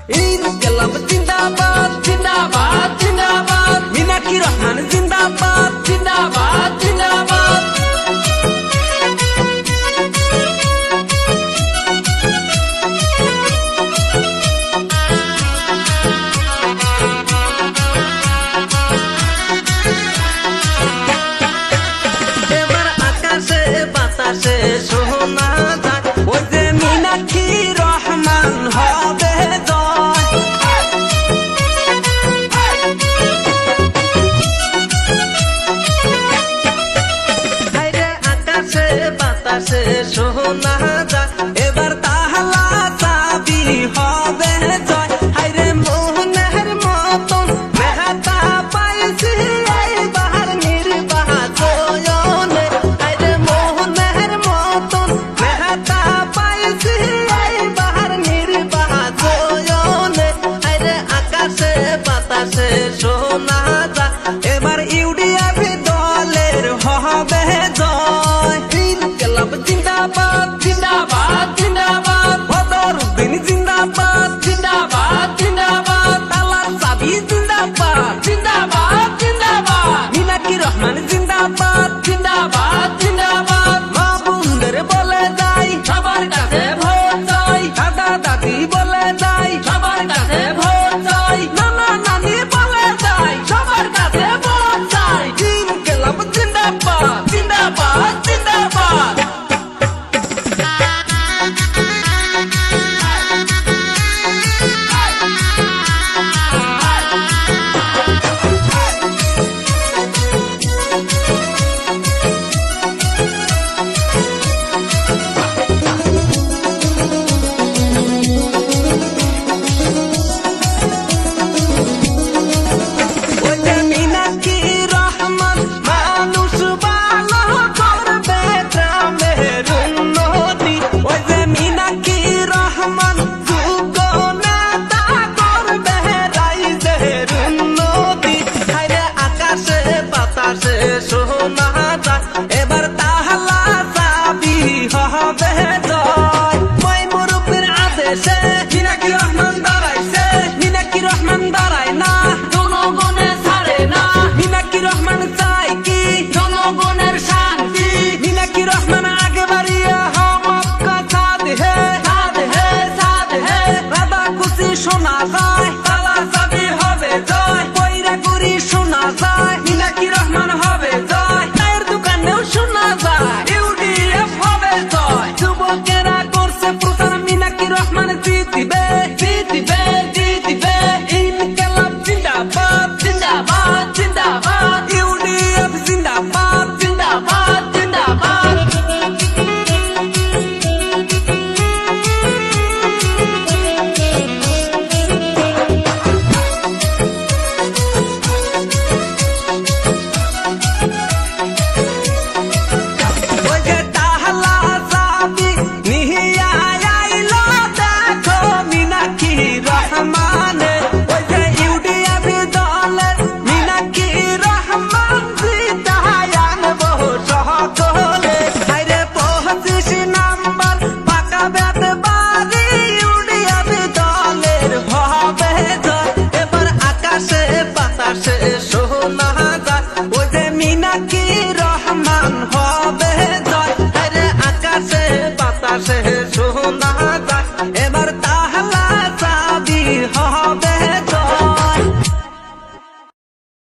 ইনকিলাব জিন্দাবাদ জিন্দাবাদ জিন্দাবাদ মিনাক্ষী রহমান জিন্দাবাদ জিন্দাবাদ জিন্দাবাদ এবার আকাশে বাতাসে সোনা যায় ওই যে মিনাক্ষী রহমান হবে জয় হায়রে আকাশে বাতাসে সোনা যায় এবার তাহলা চাবি হবে জয় হায়রে মোহনের মতন মেহতা পাইছি এইবার নির্বাচনে হায়রে মোহনের মতন মেহতা পাইছি এইবার নির্বাচনে হায়রে আকাশে বাতাসে সোনা যায় এবার ইউডিএফ দলের হবে জয় ইনকিলাব জিন্দাবাদ জিন্দাবাদ জিন্দাবাদ বদরুদ্দিন জিন্দাবাদ জিন্দাবাদ জিন্দাবাদ তালার চাবি জিন্দাবাদ জিন্দাবাদ জিন্দাবাদ মিনাক্ষী রহমান জিন্দাবাদ জিন্দাবাদ জিন্দাবাদ মা বোনদের বলে যাই সবার কাছে ভোট চাই দাদা দাদি বলে যাই সবার কাছে ভোট চাই নানা নানি বলে যাই সবার কাছে ভোট চাই ইনকিলাব জিন্দাবাদ জিন্দাবাদ জিন্দাবাদ ওই যে মিনাক্ষী রহমান মানুষ ভালো করবে গ্রামের উন্নতি ওই যে মিনাক্ষী রহমান যোগ্য নেতা করবে রাইজের উন্নতি হায়রে আকাশে বাতাসে সোনা যায় এবার তাহলা চাবি হবে জয় মই মুরব্বির আদেশে